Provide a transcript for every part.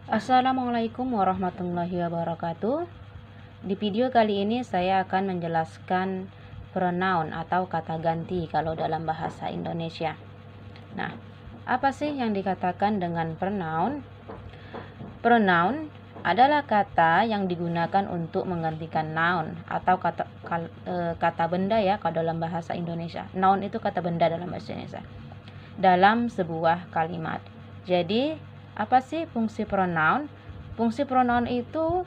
Assalamualaikum warahmatullahi wabarakatuh. Di video kali ini saya akan menjelaskan pronoun atau kata ganti kalau dalam bahasa Indonesia. Nah, apa sih yang dikatakan dengan pronoun? Pronoun adalah kata yang digunakan untuk menggantikan noun atau kata benda ya kalau dalam bahasa Indonesia. Noun itu kata benda dalam bahasa Indonesia. Dalam sebuah kalimat. Jadi, apa sih fungsi pronoun? Fungsi pronoun itu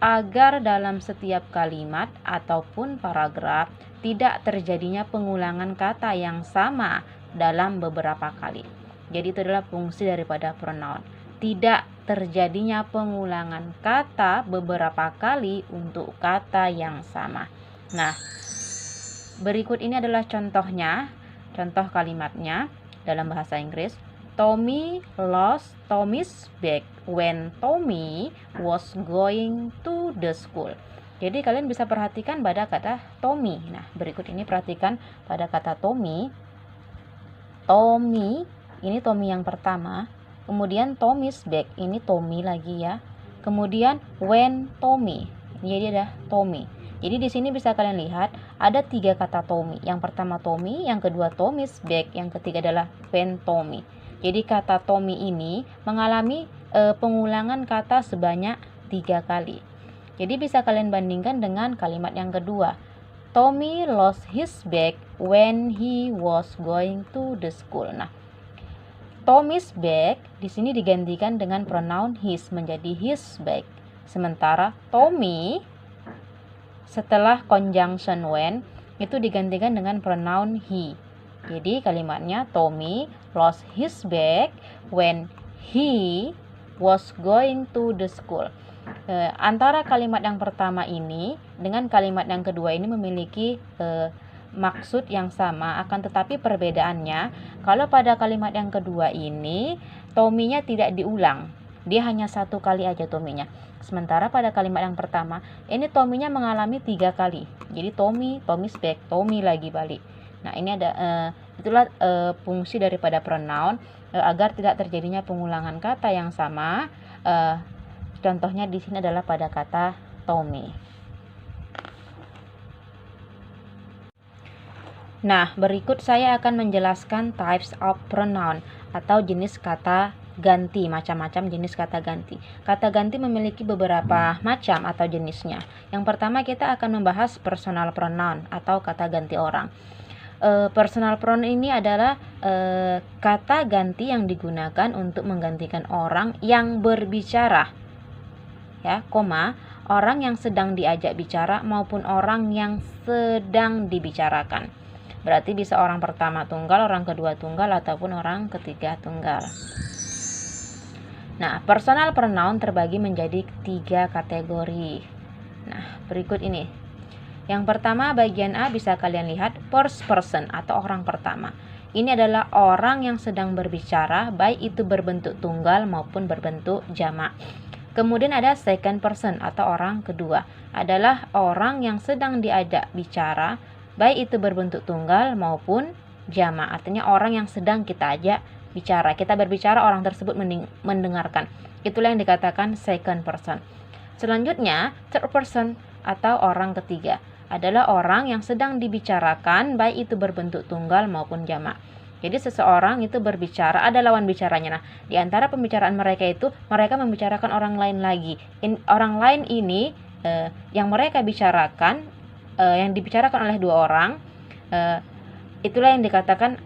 agar dalam setiap kalimat ataupun paragraf tidak terjadinya pengulangan kata yang sama dalam beberapa kali. Jadi itu adalah fungsi daripada pronoun. Tidak terjadinya pengulangan kata beberapa kali untuk kata yang sama. Nah, berikut ini adalah contohnya, contoh kalimatnya dalam bahasa Inggris. Tommy lost Tommy's bag when Tommy was going to the school. Jadi kalian bisa perhatikan pada kata Tommy. Nah, berikut ini perhatikan pada kata Tommy. Tommy, ini Tommy yang pertama. Kemudian Tommy's bag, ini Tommy lagi ya. Kemudian when Tommy, jadi ada Tommy. Jadi di sini bisa kalian lihat ada 3 kata Tommy. Yang pertama Tommy, yang kedua Tommy's bag, yang ketiga adalah when Tommy. Jadi kata Tommy ini mengalami pengulangan kata sebanyak 3 kali. Jadi bisa kalian bandingkan dengan kalimat yang kedua. Tommy lost his bag when he was going to the school. Nah, Tommy's bag di sini digantikan dengan pronoun his menjadi his bag. Sementara Tommy setelah conjunction when itu digantikan dengan pronoun he. Jadi kalimatnya Tommy lost his bag when he was going to the school. Antara kalimat yang pertama ini dengan kalimat yang kedua ini memiliki maksud yang sama, akan tetapi perbedaannya kalau pada kalimat yang kedua ini Tommy-nya tidak diulang, dia hanya 1 kali aja Tommy-nya. Sementara pada kalimat yang pertama ini Tommy-nya mengalami 3 kali. Jadi Tommy, Tommy's back, Tommy lagi balik. Nah, ini ada itulah fungsi daripada pronoun agar tidak terjadinya pengulangan kata yang sama. Contohnya di sini adalah pada kata Tommy. Nah, berikut saya akan menjelaskan types of pronoun atau jenis kata ganti, macam-macam jenis kata ganti. Kata ganti memiliki beberapa macam atau jenisnya. Yang pertama kita akan membahas personal pronoun atau kata ganti orang. Personal pronoun ini adalah kata ganti yang digunakan untuk menggantikan orang yang berbicara, ya, orang yang sedang diajak bicara maupun orang yang sedang dibicarakan. Berarti bisa orang pertama tunggal, orang kedua tunggal, ataupun orang ketiga tunggal. Nah, personal pronoun terbagi menjadi 3 kategori. Nah, berikut ini. Yang pertama bagian A bisa kalian lihat first person atau orang pertama. Ini adalah orang yang sedang berbicara, baik itu berbentuk tunggal maupun berbentuk jamak. Kemudian ada second person atau orang kedua, adalah orang yang sedang diajak bicara, baik itu berbentuk tunggal maupun jamak. Artinya orang yang sedang kita ajak bicara. Kita berbicara, orang tersebut mendengarkan. Itulah yang dikatakan second person. Selanjutnya, third person atau orang ketiga adalah orang yang sedang dibicarakan, baik itu berbentuk tunggal maupun jamak. Jadi seseorang itu berbicara, ada lawan bicaranya. Nah, di antara pembicaraan mereka itu, mereka membicarakan orang lain lagi. Orang lain ini yang mereka bicarakan, yang dibicarakan oleh 2 orang, itulah yang dikatakan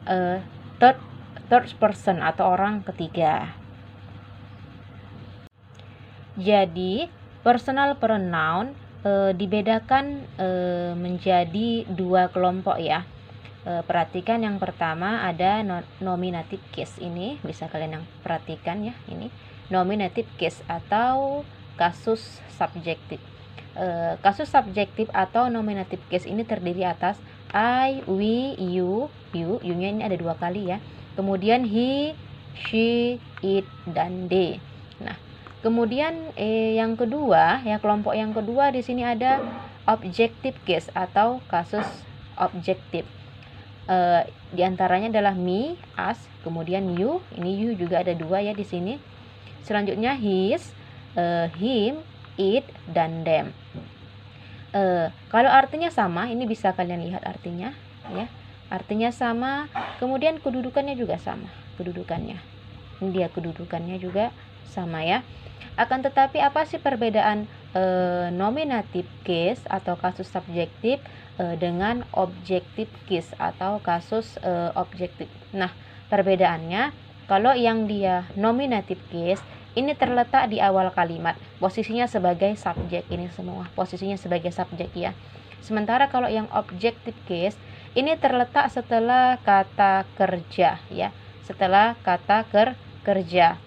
third person atau orang ketiga. Jadi personal pronoun dibedakan menjadi 2 kelompok ya. Perhatikan yang pertama ada nominative case. Ini bisa kalian yang perhatikan ya, ini nominative case atau kasus subjektif. Kasus subjektif atau nominative case ini terdiri atas I, we, you-nya ini ada 2 kali ya. Kemudian he, she, it, dan they. Nah, kemudian yang kedua, ya kelompok yang kedua di sini ada objective case atau kasus objektif. Di antaranya adalah me, us, kemudian you. Ini you juga ada 2 ya di sini. selanjutnya his, him, it, dan them. Kalau artinya sama, ini bisa kalian lihat artinya, ya. Artinya sama, kemudian kedudukannya juga sama, kedudukannya. Ini dia kedudukannya juga sama, ya. Akan tetapi apa sih perbedaan nominative case atau kasus subjektif dengan objective case atau kasus objektif? Nah, perbedaannya, kalau yang dia nominative case ini terletak di awal kalimat, posisinya sebagai subjek, ini semua posisinya sebagai subjek, ya. Sementara kalau yang objective case ini terletak setelah kata kerja, ya, setelah kata kerja.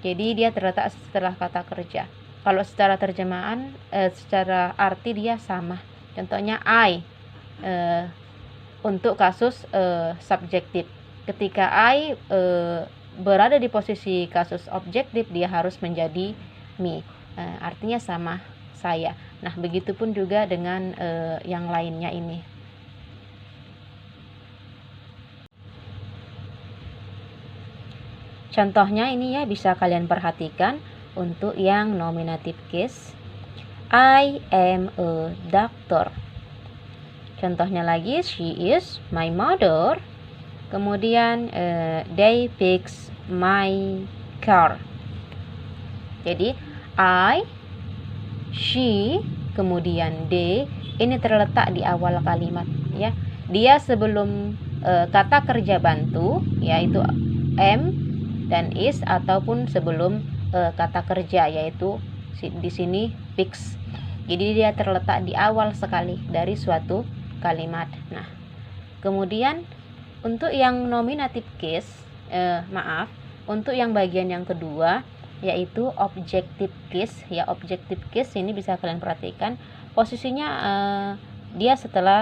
Jadi dia terletak setelah kata kerja. Kalau secara terjemahan, secara arti dia sama. Contohnya I, untuk kasus subjektif. Ketika I berada di posisi kasus objektif, dia harus menjadi me. Artinya sama, saya. Nah, begitupun juga dengan yang lainnya ini. Contohnya ini, ya, bisa kalian perhatikan untuk yang nominative case. I am a doctor. Contohnya lagi, she is my mother. Kemudian they fix my car. Jadi I, she, kemudian they, ini terletak di awal kalimat, ya. Dia sebelum kata kerja bantu, yaitu am dan is, ataupun sebelum kata kerja, yaitu di sini fix. Jadi dia terletak di awal sekali dari suatu kalimat. Nah, kemudian untuk yang nominative case, untuk yang bagian yang kedua, yaitu objective case, ya. Objective case ini bisa kalian perhatikan posisinya dia setelah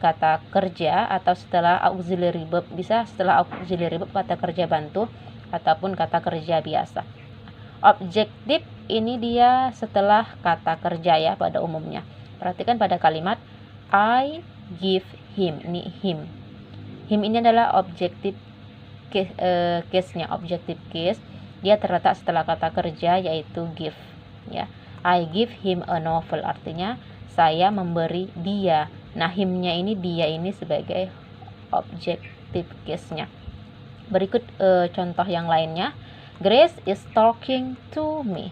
kata kerja atau setelah auxiliary verb, bisa setelah auxiliary verb kata kerja bantu ataupun kata kerja biasa. Objektif ini dia setelah kata kerja, ya, pada umumnya. Perhatikan pada kalimat I give him, ini him. Him ini adalah objektif case-nya, objektif case. Dia terletak setelah kata kerja, yaitu give, ya. I give him a novel, artinya saya memberi dia. Nah, him-nya ini, dia ini sebagai objektif case-nya. Berikut contoh yang lainnya. Grace is talking to me.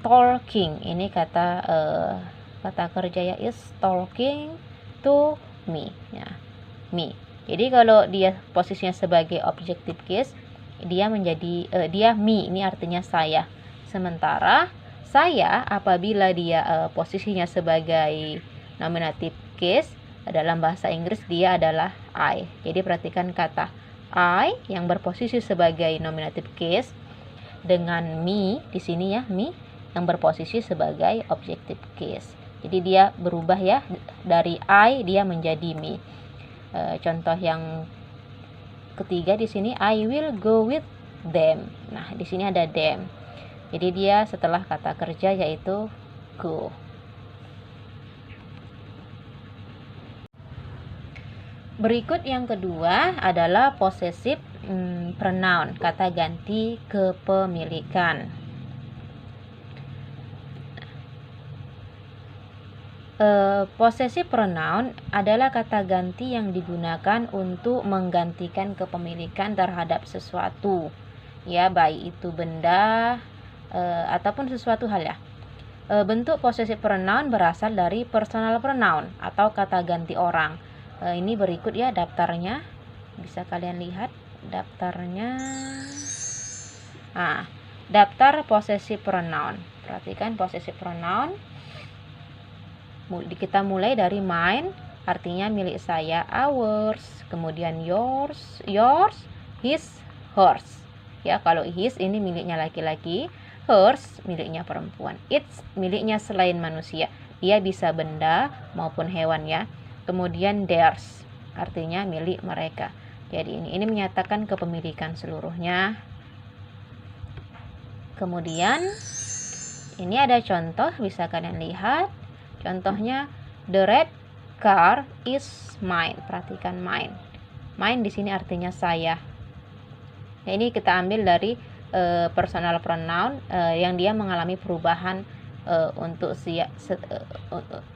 Talking ini kata kerja, ya, is talking to me, ya. Me. Jadi kalau dia posisinya sebagai objective case, dia menjadi dia me, ini artinya saya. Sementara saya apabila dia posisinya sebagai nominative case, dalam bahasa Inggris dia adalah I. Jadi perhatikan kata I yang berposisi sebagai nominative case dengan me di sini, ya, me yang berposisi sebagai objective case. Jadi dia berubah, ya, dari I dia menjadi me. Contoh yang ketiga di sini, I will go with them. Nah, di sini ada them. Jadi dia setelah kata kerja, yaitu go. Berikut yang kedua adalah possessive pronoun, kata ganti kepemilikan. Possessive pronoun adalah kata ganti yang digunakan untuk menggantikan kepemilikan terhadap sesuatu, ya, baik itu benda ataupun sesuatu hal, ya. Bentuk possessive pronoun berasal dari personal pronoun atau kata ganti orang. Ini berikut, ya, daftarnya, bisa kalian lihat daftarnya. Daftar possessive pronoun. Perhatikan possessive pronoun. Kita mulai dari mine, artinya milik saya, ours, kemudian yours, his, hers. Ya, kalau his ini miliknya laki-laki, hers miliknya perempuan, its miliknya selain manusia. Dia bisa benda maupun hewan, ya. Kemudian theirs artinya milik mereka. Jadi ini menyatakan kepemilikan seluruhnya. Kemudian ini ada contoh, bisa kalian lihat. Contohnya, the red car is mine. Perhatikan mine. Mine di sini artinya saya. Nah, ini kita ambil dari personal pronoun yang dia mengalami perubahan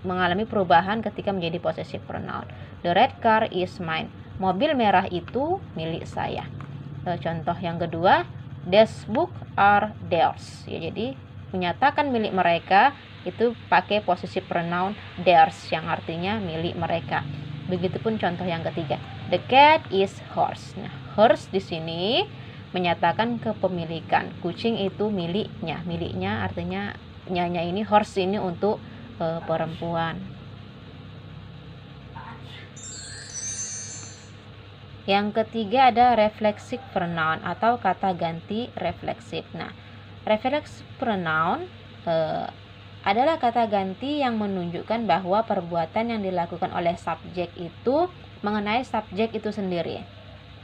mengalami perubahan ketika menjadi possessive pronoun. The red car is mine. Mobil merah itu milik saya. Contoh yang kedua, these books are theirs. Ya, jadi menyatakan milik mereka itu pakai possessive pronoun theirs yang artinya milik mereka. Begitupun contoh yang ketiga, the cat is hers. Nah, hers di sini menyatakan kepemilikan. Kucing itu miliknya. Miliknya artinya nyanya ini, hers ini untuk perempuan. Yang ketiga ada reflexive pronoun atau kata ganti refleksif. Nah, reflexive pronoun adalah kata ganti yang menunjukkan bahwa perbuatan yang dilakukan oleh subjek itu mengenai subjek itu sendiri.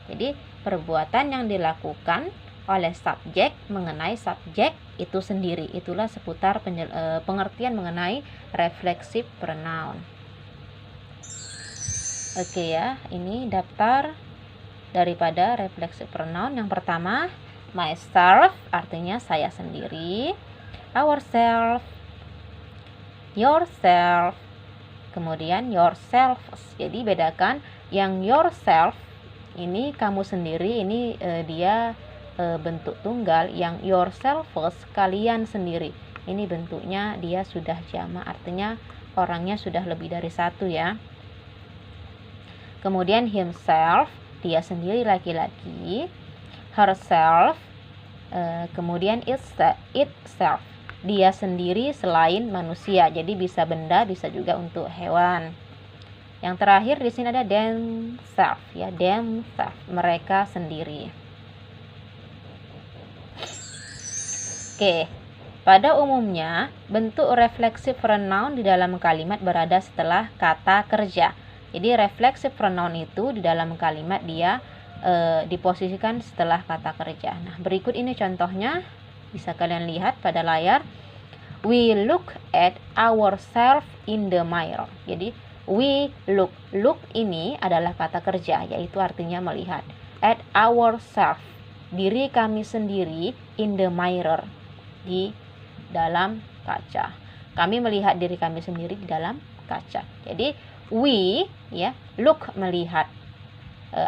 Jadi, perbuatan yang dilakukan oleh subjek mengenai subjek itu sendiri. Itulah seputar pengertian mengenai reflexive pronoun. Oke ya, ini daftar daripada reflexive pronoun. Yang pertama, myself artinya saya sendiri, ourself, yourself, kemudian yourselves. Jadi bedakan yang yourself ini kamu sendiri, ini dia bentuk tunggal. Yang yourselves kalian sendiri, ini bentuknya dia sudah jamak, artinya orangnya sudah lebih dari satu ya. Kemudian himself, dia sendiri laki-laki, herself, kemudian itself, dia sendiri selain manusia. Jadi bisa benda, bisa juga untuk hewan. Yang terakhir di sini ada themselves ya, themselves, mereka sendiri. Oke, pada umumnya bentuk reflexive pronoun di dalam kalimat berada setelah kata kerja. Jadi reflexive pronoun itu di dalam kalimat dia diposisikan setelah kata kerja. Nah, berikut ini contohnya, bisa kalian lihat pada layar. We look at ourselves in the mirror. Jadi we look ini adalah kata kerja, yaitu artinya melihat. At ourselves, diri kami sendiri, in the mirror, di dalam kaca. Kami melihat diri kami sendiri di dalam kaca. Jadi we ya, look melihat.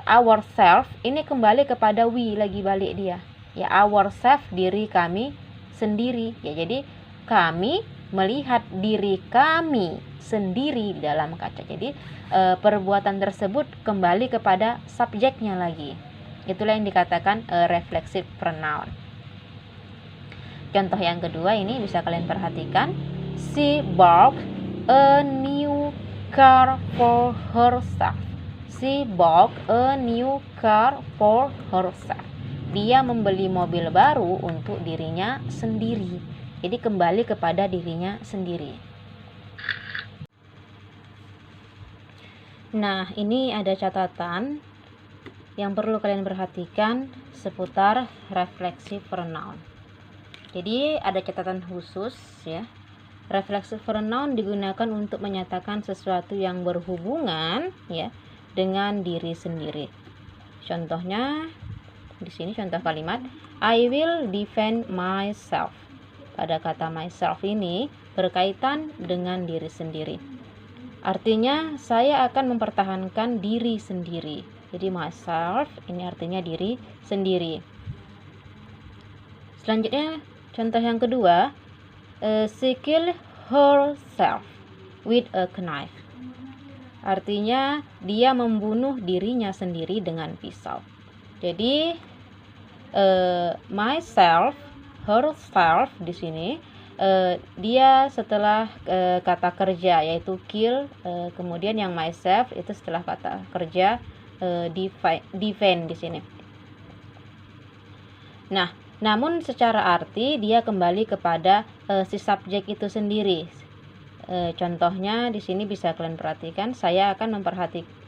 Ourselves ini kembali kepada we, lagi balik dia. Ya, ourselves diri kami sendiri. Ya, jadi kami melihat diri kami sendiri di dalam kaca. Jadi perbuatan tersebut kembali kepada subjeknya lagi. Itulah yang dikatakan reflexive pronoun. Contoh yang kedua ini bisa kalian perhatikan. She bought a new car for herself. She bought a new car for herself. Dia membeli mobil baru untuk dirinya sendiri. Jadi kembali kepada dirinya sendiri. Nah, ini ada catatan yang perlu kalian perhatikan seputar reflexive pronoun. Jadi ada catatan khusus ya. Reflexive pronoun digunakan untuk menyatakan sesuatu yang berhubungan ya dengan diri sendiri. Contohnya di sini contoh kalimat, I will defend myself. Pada kata myself ini berkaitan dengan diri sendiri. Artinya saya akan mempertahankan diri sendiri. Jadi myself ini artinya diri sendiri. Selanjutnya contoh yang kedua, she killed herself with a knife. Artinya dia membunuh dirinya sendiri dengan pisau. Jadi myself, herself di sini dia setelah kata kerja yaitu kill, kemudian yang myself itu setelah kata kerja defend di sini. Nah, namun secara arti dia kembali kepada si subjek itu sendiri. Contohnya di sini bisa kalian perhatikan, saya akan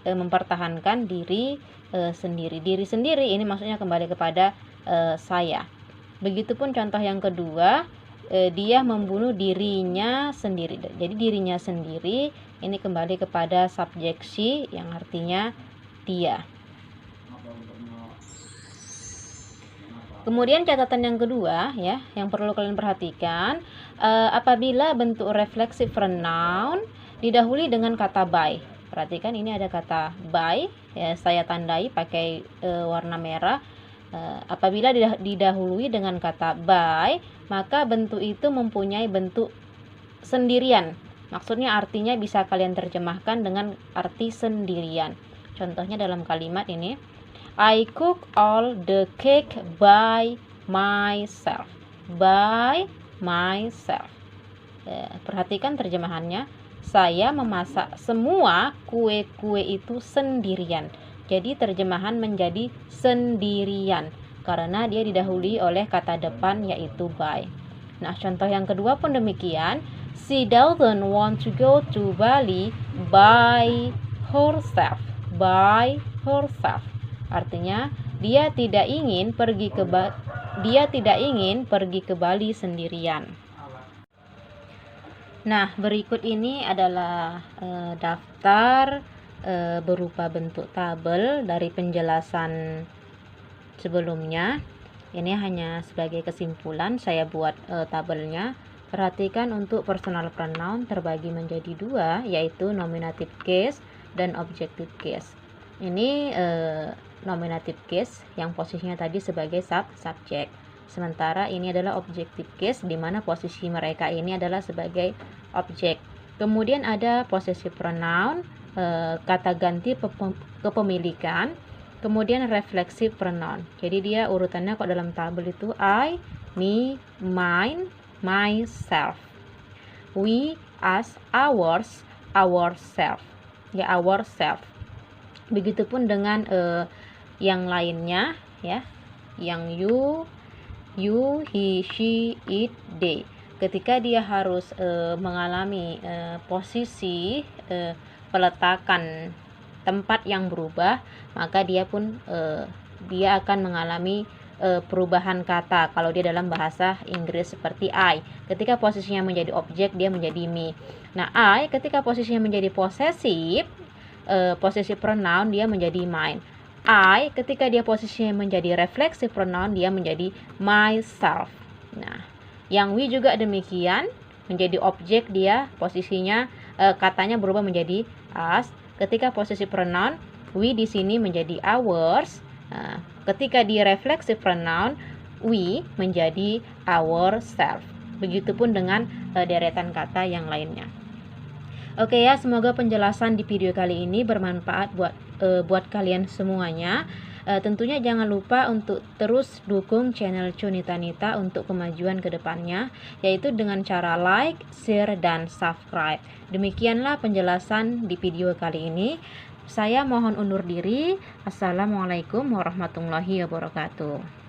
mempertahankan diri sendiri. Diri sendiri ini maksudnya kembali kepada saya. Begitupun contoh yang kedua, dia membunuh dirinya sendiri. Jadi dirinya sendiri ini kembali kepada subjek she yang artinya dia. Kemudian catatan yang kedua ya, yang perlu kalian perhatikan, apabila bentuk refleksif pronoun didahului dengan kata by. Perhatikan ini ada kata by, ya, saya tandai pakai warna merah. Apabila didahului dengan kata by, maka bentuk itu mempunyai bentuk sendirian. Maksudnya artinya bisa kalian terjemahkan dengan arti sendirian. Contohnya dalam kalimat ini, I cook all the cake by myself. By myself. Perhatikan terjemahannya. Saya memasak semua kue-kue itu sendirian. Jadi terjemahan menjadi sendirian karena dia didahului oleh kata depan yaitu by. Nah, contoh yang kedua pun demikian. She doesn't want to go to Bali by herself. By herself. Artinya dia tidak ingin pergi ke Bali sendirian. Nah, berikut ini adalah daftar berupa bentuk tabel dari penjelasan sebelumnya. Ini hanya sebagai kesimpulan saya buat tabelnya. Perhatikan untuk personal pronoun terbagi menjadi dua, yaitu nominative case dan objective case. Ini nominative case yang posisinya tadi sebagai subjek. Sementara ini adalah objective case di mana posisi mereka ini adalah sebagai objek. Kemudian ada possessive pronoun, kata ganti kepemilikan. Kemudian reflexive pronoun. Jadi dia urutannya kok dalam tabel itu I, me, mine, myself. We, us, ours, ourself. Ya, ourself. Begitupun dengan yang lainnya ya. Yang you, he, she, it, they. Ketika dia harus mengalami posisi peletakan tempat yang berubah, maka dia pun dia akan mengalami perubahan kata. Kalau dia dalam bahasa Inggris seperti I, ketika posisinya menjadi objek dia menjadi me. Nah, I ketika posisinya menjadi posesif pronoun dia menjadi mine. I ketika dia posisinya menjadi reflexive pronoun dia menjadi myself. Nah, yang we juga demikian, menjadi objek dia posisinya katanya berubah menjadi us. Ketika posisi pronoun we di sini menjadi ours. Nah, ketika di reflexive pronoun we menjadi ourself. Begitupun dengan deretan kata yang lainnya. Oke ya, semoga penjelasan di video kali ini bermanfaat buat kalian semuanya. Tentunya jangan lupa untuk terus dukung channel Cunitanita untuk kemajuan ke depannya, yaitu dengan cara like, share, dan subscribe. Demikianlah penjelasan di video kali ini. Saya mohon undur diri. Assalamualaikum warahmatullahi wabarakatuh.